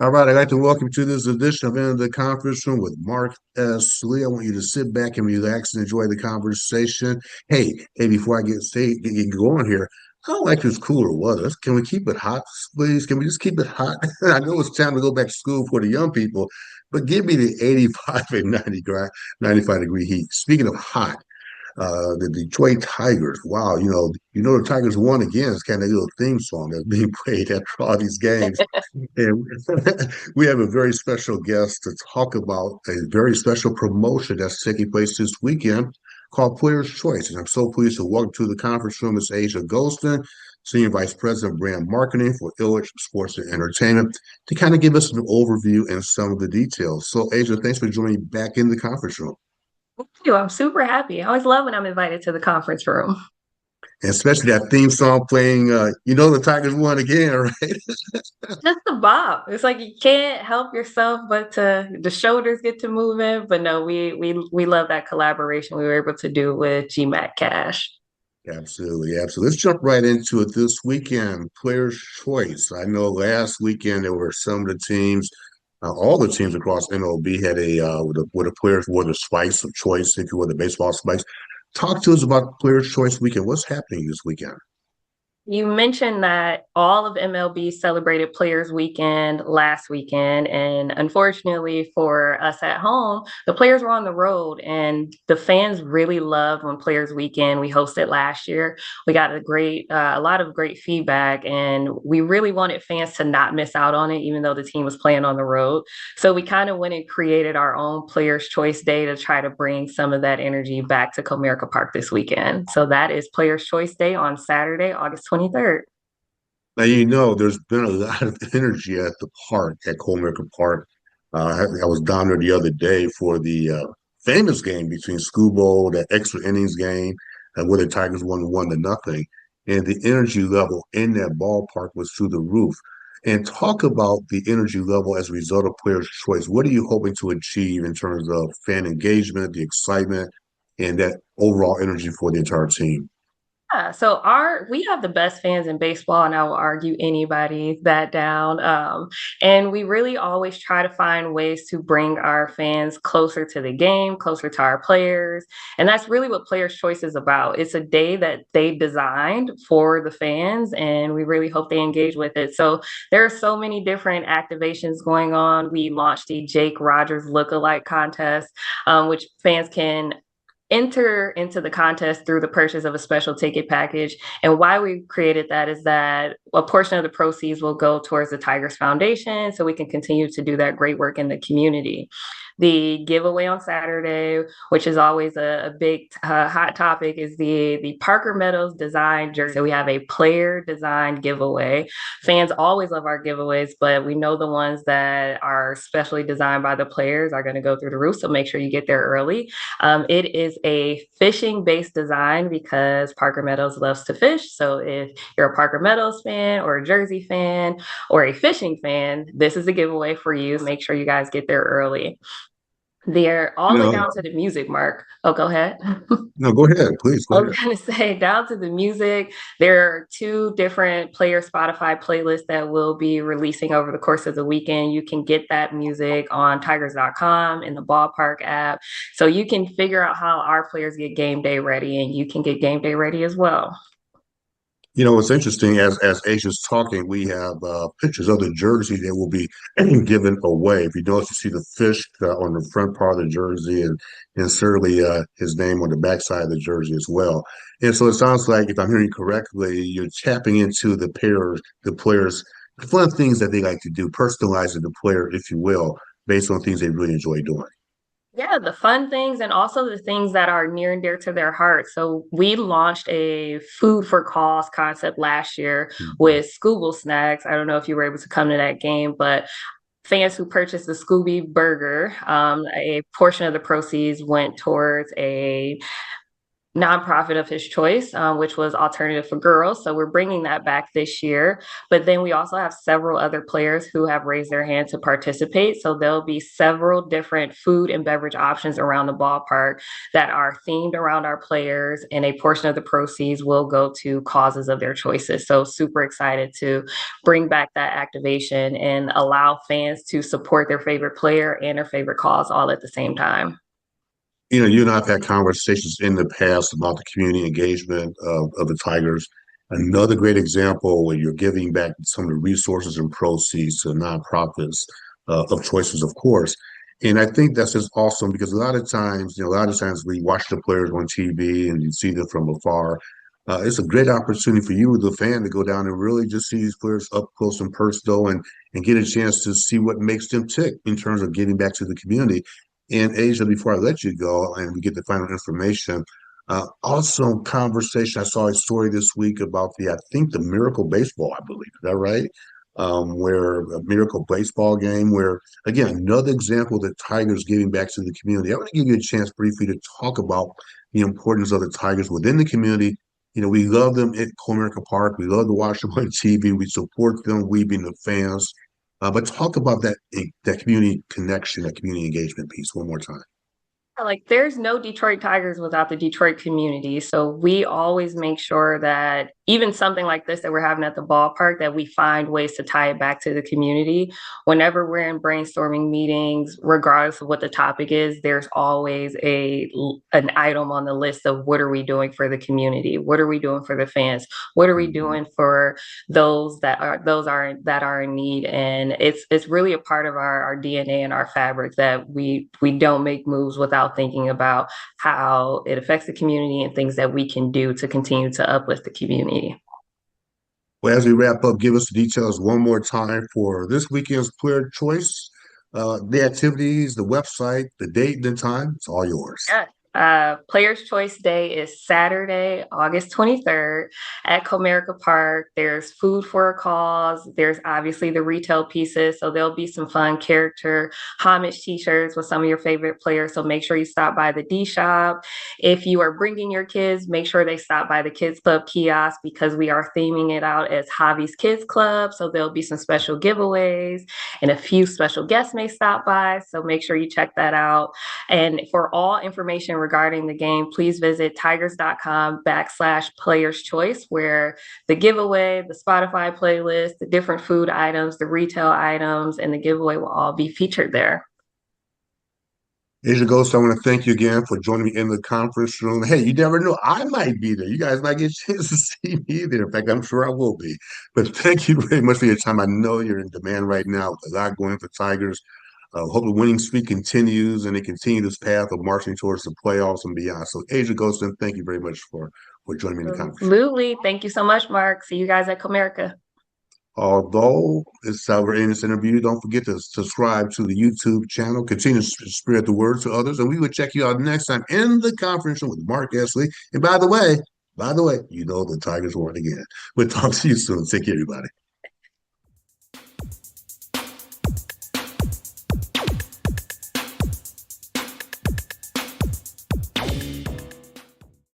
All right, I'd like to welcome you to this edition of Into the Conference Room with Mark S. Lee. I want you to sit back and relax and enjoy the conversation. Hey, before I get going here, I don't like this cooler weather. Can we keep it hot, please? Can we just keep it hot? I know it's time to go back to school for the young people, but give me the 85 and 95-degree heat. Speaking of hot, the Detroit Tigers. Wow, you know the Tigers won again. It's kind of a little theme song that's being played after all these games. And we have a very special guest to talk about a very special promotion that's taking place this weekend called Player's Choice. And I'm so pleased to welcome to the conference room Ms. Asia Gholston, Senior Vice President of Brand Marketing for Illich Sports and Entertainment, to kind of give us an overview and some of the details. So, Asia, thanks for joining me back in the conference room. Thank you. I'm super happy. I always love when I'm invited to the conference room. And especially that theme song playing, the Tigers won again, right? Just the bop. It's like you can't help yourself but to the shoulders get to moving. But no, we love that collaboration we were able to do with GMAC Cash. Absolutely, absolutely. Let's jump right into it this weekend. Player's choice. I know last weekend there were some of the teams, all the teams across MLB had a players wore the spice of choice, if you will, the baseball spice. Talk to us about Player's Choice Weekend. What's happening this weekend? You mentioned that all of MLB celebrated Players Weekend last weekend. And unfortunately for us at home, the players were on the road and the fans really loved when Players Weekend we hosted last year. We got a lot of great feedback, and we really wanted fans to not miss out on it, even though the team was playing on the road. So we kind of went and created our own Players Choice Day to try to bring some of that energy back to Comerica Park this weekend. So that is Players Choice Day on Saturday, August 23rd. Now, there's been a lot of energy at the park, at Comerica Park. I was down there the other day for the famous game between School Bowl, that extra innings game, where the Tigers won 1-0. And the energy level in that ballpark was through the roof. And talk about the energy level as a result of Players' Choice. What are you hoping to achieve in terms of fan engagement, the excitement, and that overall energy for the entire team? Yeah, so we have the best fans in baseball, and I will argue anybody that down. And we really always try to find ways to bring our fans closer to the game, closer to our players, and that's really what Players' Choice is about. It's a day that they designed for the fans, and we really hope they engage with it. So there are so many different activations going on. We launched the Jake Rogers lookalike contest, which fans can enter into the contest through the purchase of a special ticket package. And why we created that is that a portion of the proceeds will go towards the Tigers Foundation so we can continue to do that great work in the community. The giveaway on Saturday, which is always a big hot topic, is the Parker Meadows design jersey. So we have a player design giveaway. Fans always love our giveaways, but we know the ones that are specially designed by the players are going to go through the roof. So make sure you get there early. It is a fishing based design because Parker Meadows loves to fish. So if you're a Parker Meadows fan or a Jersey fan or a fishing fan, this is a giveaway for you. Make sure you guys get there early. They're all You the way know, down to the music, Mark. Oh, go ahead. no, go ahead, please, go I ahead. was going to say, down to the music. There are two different player Spotify playlists that will be releasing over the course of the weekend. You can get that music on tigers.com in the ballpark app. So you can figure out how our players get game day ready, and you can get game day ready as well. It's interesting as Asia's talking, we have pictures of the jersey that will be given away. If you notice, you see the fish on the front part of the jersey, and certainly his name on the backside of the jersey as well. And so it sounds like, if I'm hearing correctly, you're tapping into the players, fun things that they like to do, personalizing the player, if you will, based on things they really enjoy doing. Yeah, the fun things and also the things that are near and dear to their heart. So we launched a food for cause concept last year Mhm. with Scooble Snacks. I don't know if you were able to come to that game, but fans who purchased the Scooby Burger, a portion of the proceeds went towards a nonprofit of his choice, which was Alternative for Girls. So we're bringing that back this year. But then we also have several other players who have raised their hand to participate. So there'll be several different food and beverage options around the ballpark that are themed around our players, and a portion of the proceeds will go to causes of their choices. So super excited to bring back that activation and allow fans to support their favorite player and their favorite cause all at the same time. You and I have had conversations in the past about the community engagement of the Tigers. Another great example where you're giving back some of the resources and proceeds to nonprofits of choices, of course. And I think that's just awesome because a lot of times we watch the players on TV and you see them from afar. It's a great opportunity for you, the fan, to go down and really just see these players up close and personal and get a chance to see what makes them tick in terms of giving back to the community. And Asia, before I let you go and we get the final information, also conversation. I saw a story this week about I think the Miracle Baseball, I believe. Is that right? Where a Miracle Baseball game, where again, another example of the Tigers giving back to the community. I want to give you a chance briefly to talk about the importance of the Tigers within the community. We love them at Comerica Park. We love to watch them on TV. We support them, we being the fans. But talk about that community connection, that community engagement piece one more time. Like there's no Detroit Tigers without the Detroit community. So we always make sure that even something like this that we're having at the ballpark, that we find ways to tie it back to the community. Whenever we're in brainstorming meetings, regardless of what the topic is, there's always an item on the list of what are we doing for the community? What are we doing for the fans? What are we Mhm. doing for those that are in need? And it's really a part of our DNA and our fabric that we don't make moves without thinking about how it affects the community and things that we can do to continue to uplift the community. Well, as we wrap up, give us the details one more time for this weekend's player choice, the activities, the website, the date, and the time. It's all yours. Yeah. Players' Choice Day is Saturday, August 23rd at Comerica Park. There's food for a cause. There's obviously the retail pieces. So there'll be some fun character homage t-shirts with some of your favorite players. So make sure you stop by the D Shop. If you are bringing your kids, make sure they stop by the Kids Club kiosk because we are theming it out as Javi's Kids Club. So there'll be some special giveaways and a few special guests may stop by. So make sure you check that out. And for all information regarding the game, please visit tigers.com/players choice, where the giveaway, the Spotify playlist, the different food items, the retail items, and the giveaway will all be featured there. Asia Ghost, I want to thank you again for joining me in the conference room. Hey, you never know. I might be there. You guys might get a chance to see me there. In fact, I'm sure I will be. But thank you very much for your time. I know you're in demand right now with a lot going for Tigers. Hope the winning streak continues and they continue this path of marching towards the playoffs and beyond. So, Asia Ghoston, thank you very much for joining me in the conference room. Absolutely. Thank you so much, Mark. See you guys at Comerica. Although it's how we're in this interview, don't forget to subscribe to the YouTube channel. Continue to spread the word to others, and we will check you out next time in the conference room with Mark Esley. And by the way, the Tigers won again. We'll talk to you soon. Take care, everybody.